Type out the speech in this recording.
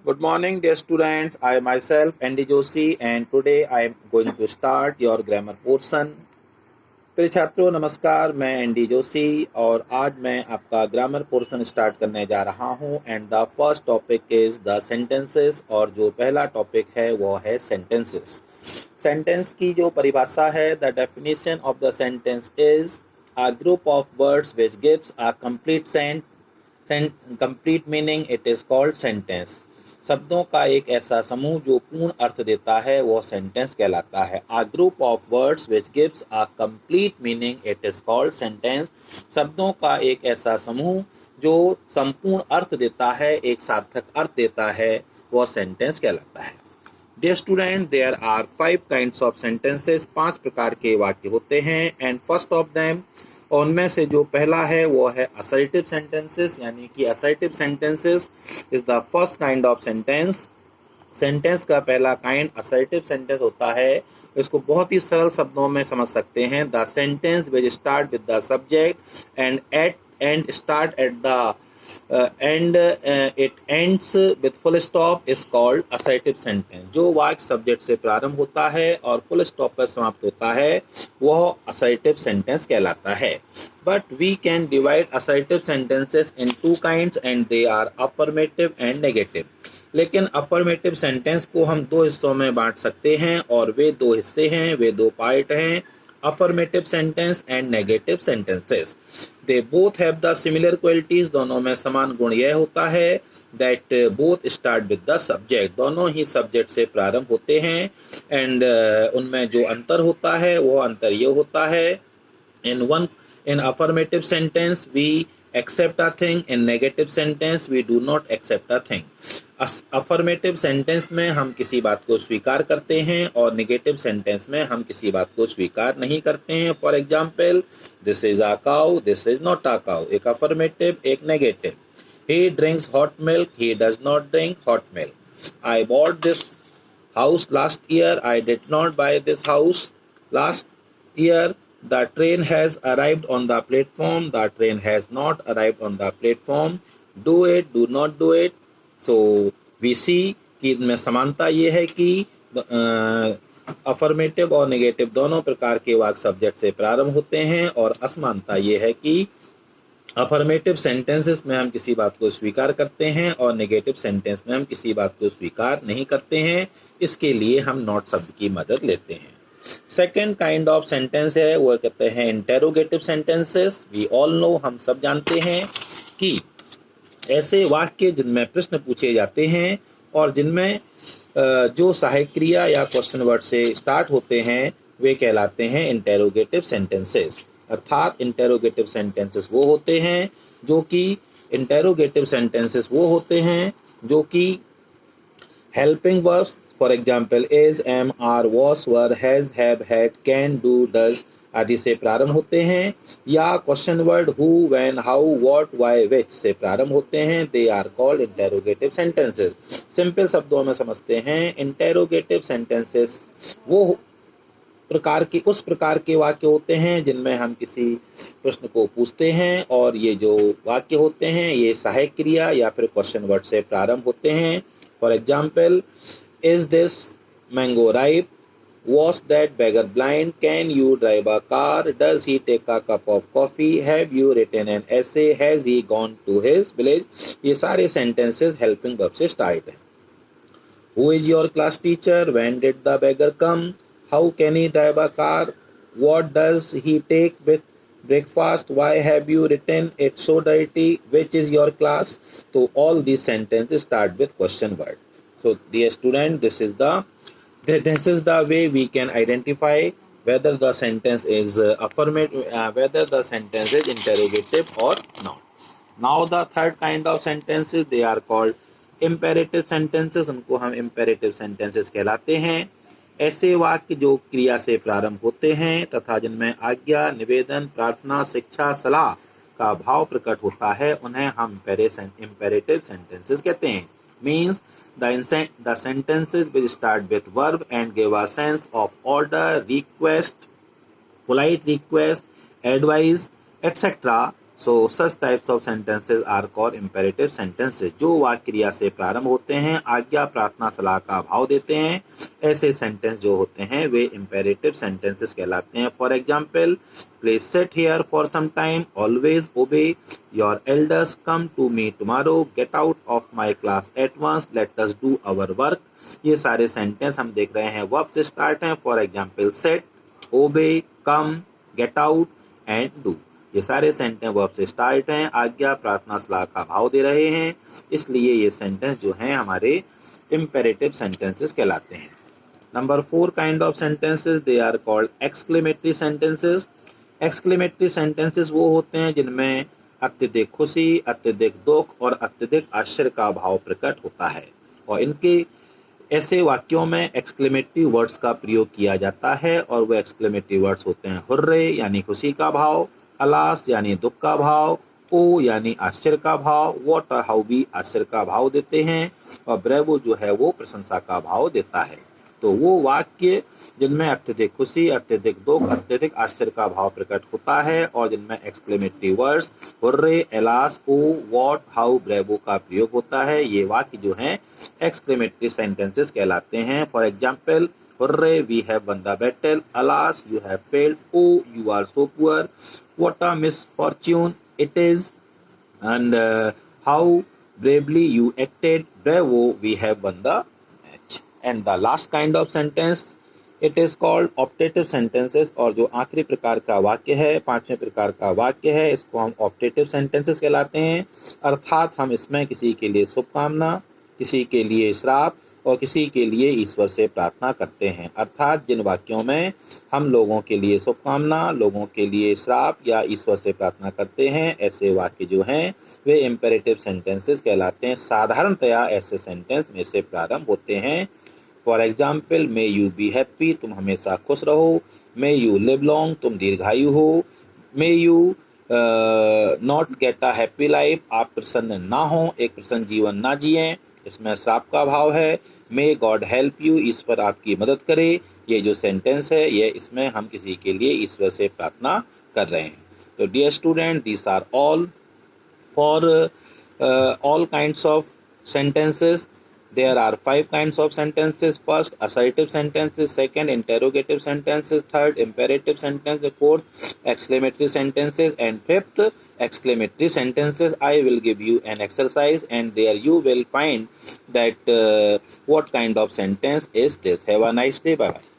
Good morning, dear students. I myself Andy Joshi, and today I am going to start your grammar portion. प्रिय छात्रों नमस्कार, मैं ND Joshi और आज मैं आपका ग्रामर पोर्शन स्टार्ट करने जा रहा हूं। And the first topic is the sentences, और जो पहला टॉपिक है वो है सेंटेंसेस। सेंटेंस की जो परिभाषा है, the definition of the sentence is a group of words which gives a complete meaning, it is called sentence. शब्दों का एक ऐसा समूह जो पूर्ण अर्थ देता है वो सेंटेंस कहलाता है। A group of words which gives a complete meaning, it is called sentence. शब्दों का एक ऐसा समूह जो संपूर्ण अर्थ देता है, एक सार्थक अर्थ देता है, वो सेंटेंस कहलाता है। Dear student, there are 5 kinds of sentences, 5 प्रकार के वाक्य होते हैं। एंड फर्स्ट ऑफ देम, उनमें से जो पहला है वो है असर्टिव सेंटेंसेस, यानी कि assertive sentences is the first kind of sentence. Sentence का पहला काइंड असर्टिव सेंटेंस होता है। इसको बहुत ही सरल शब्दों में समझ सकते हैं। The sentence which start with the subject and start at the end it ends with full stop is called assertive sentence. जो वाक्य सब्जेक्ट से प्रारंभ होता है और फुल स्टॉप पर समाप्त होता है वह असर्टिव सेंटेंस कहलाता है। But we can divide assertive sentences in 2 kinds and they are affirmative and negative. लेकिन अफर्मेटिव सेंटेंस को हम 2 हिस्सों में बांट सकते हैं, और वे 2 हिस्से हैं, वे 2 पार्ट हैं, affirmative sentence and negative sentences. They both have the similar qualities, दोनों में समान गुण यह होता है that both start with the subject, दोनों ही सब्जेक्ट से प्रारंभ होते हैं। एंड उनमें जो अंतर होता है वो अंतर ये होता है, in affirmative sentence we accept a thing, in negative sentence we do not accept a thing। affirmative sentence में हम किसी बात को स्वीकार करते हैं और negative sentence में हम किसी बात को स्वीकार नहीं करते हैं। for example, this is a cow, this is not a cow, एक affirmative एक negative। he drinks hot milk, he does not drink hot milk। I bought this house last year, I did not buy this house last year। The train has arrived on the platform, the train has not arrived on the platform। do it, do not do it। so we see कि इनमें समानता ये है कि affirmative और negative दोनों प्रकार के वाक्य सब्जेक्ट से प्रारंभ होते हैं, और असमानता ये है कि अफर्मेटिव सेंटेंसेस में हम किसी बात को स्वीकार करते हैं और नेगेटिव सेंटेंस में हम किसी बात को स्वीकार नहीं करते हैं। इसके लिए हम नॉट शब्द की मदद लेते हैं। सेकेंड काइंड ऑफ सेंटेंस है वो कहते हैं interrogative sentences. We all know, हम सब जानते हैं कि ऐसे वाक्य जिनमें प्रश्न पूछे जाते हैं और जिनमें जो सहायक क्रिया या क्वेश्चन वर्ड से स्टार्ट होते हैं वे कहलाते हैं इंटेरोगेटिव सेंटेंसेस। अर्थात इंटेरोगेटिव सेंटेंसेस वो होते हैं जो कि helping verbs, for example is, am, are, was, were, has, have, had, can, do, does आदि से प्रारंभ होते हैं, या question word who, when, how, what, why, which से प्रारंभ होते हैं। They are called interrogative sentences. Simple शब्दों में समझते हैं, इंटेरोगेटिव सेंटेंसेस उस प्रकार के वाक्य होते हैं जिनमें हम किसी प्रश्न को पूछते हैं, और ये जो वाक्य होते हैं ये सहायक क्रिया या फिर क्वेश्चन वर्ड से प्रारंभ होते हैं। For example, is this mango ripe? Was that beggar blind? Can you drive a car? Does he take a cup of coffee? Have you written an essay? Has he gone to his village? ये सारे sentences helping verb से start हैं। Who is your class teacher? When did the beggar come? How can he drive a car? What does he take with breakfast? Why have you written it so dirty? Which is your class? So all these sentences start with question word। So dear student, this is the way we can identify whether the sentence is affirmative, whether the sentence is interrogative or not। Now the third kind of sentences, they are called imperative sentences। उनको हम imperative sentences कहलाते हैं। ऐसे वाक्य जो क्रिया से प्रारंभ होते हैं तथा जिनमें आज्ञा, निवेदन, प्रार्थना, शिक्षा, सलाह का भाव प्रकट होता है उन्हें हम imperative sentences कहते हैं। Means the sentences will start with verb and give a sense of order, request, polite request, advice, etc. So such types of sentences are called imperative sentences. जो वाक्य क्रिया से प्रारंभ होते हैं, आज्ञा, प्रार्थना, सलाह का भाव देते हैं, ऐसे सेंटेंस जो होते हैं वे इम्पेरेटिव सेंटेंसेस कहलाते हैं। For example, please sit here for some time, always obey, your elders, come to me tomorrow, get out of my class at once, let us do our work. ये सारे sentence हम देख रहे हैं verb से start हैं। For example, sit, obey, come, get out and do. ये सारे सेंटेंस वर्ब से स्टार्ट हैं, आज्ञा, प्रार्थना, सलाह का भाव दे रहे हैं, इसलिए ये सेंटेंस जो हैं हमारे इम्पेरेटिव सेंटेंसेस कहलाते हैं। Number 4 kind of sentences, they are called exclamatory sentences. Exclamatory sentences वो होते हैं जिनमें अत्यधिक खुशी, अत्यधिक दुख और अत्यधिक आश्चर्य का भाव प्रकट होता है, और इनके ऐसे वाक्यों में एक्सक्लेमेटरी वर्ड्स का प्रयोग किया जाता है, और वो एक्सक्लेमेटरी वर्ड्स होते हैं हुर्रे यानी खुशी का भाव, अलास यानी दुख का भाव, ओ यानी आश्चर्य का भाव, वॉट और हाउ भी आश्चर्य का भाव देते हैं, और ब्रेवो जो है वो प्रशंसा का भाव देता है। तो वो वाक्य जिनमें अत्यधिक खुशी, अत्यधिक दुख, अत्यधिक आश्चर्य का भाव प्रकट होता है, और जिनमें exclamatory words hurray, alas, oh, what, how, bravo का प्रयोग होता है, ये वाक्य जो हैं एक्सक्लेमेटरी सेंटेंसेस कहलाते हैं। For example, hurray, we have won the battle, alas, you have failed, oh, you are so poor, what a misfortune it is, and how bravely you acted, bravo, we have won the match. And the last kind of sentence, it is called optative sentences, और जो आखिरी प्रकार का वाक्य है, पांचवें प्रकार का वाक्य है, इसको हम optative sentences कहलाते हैं। अर्थात हम इसमें किसी के लिए शुभकामना, किसी के लिए श्राप और किसी के लिए ईश्वर से प्रार्थना करते हैं। अर्थात जिन वाक्यों में हम लोगों के लिए शुभकामना, लोगों के लिए श्राप या ईश्वर से प्रार्थना करते हैं, ऐसे वाक्य जो हैं वे इम्पेरेटिव सेंटेंसेस कहलाते हैं। साधारणतया ऐसे सेंटेंस में से प्रारंभ होते हैं। For example, may you be happy, तुम हमेशा खुश रहो, मे यू लिव लॉन्ग, तुम दीर्घायु हो, may you not get a happy life, आप प्रसन्न ना हो, एक प्रसन्न जीवन ना जिएं, इसमें श्राप का भाव है। मे गॉड हेल्प यू, ईश्वर आपकी मदद करे, ये जो सेंटेंस है ये इसमें हम किसी के लिए ईश्वर से प्रार्थना कर रहे हैं। तो dear student, this are all for all kinds of sentences. There are 5 kinds of sentences. First, assertive sentences. Second, interrogative sentences. Third, imperative sentences. Fourth, exclamatory sentences. And fifth, exclamatory sentences. I will give you an exercise, and there you will find that what kind of sentence is this. Have a nice day. Bye bye.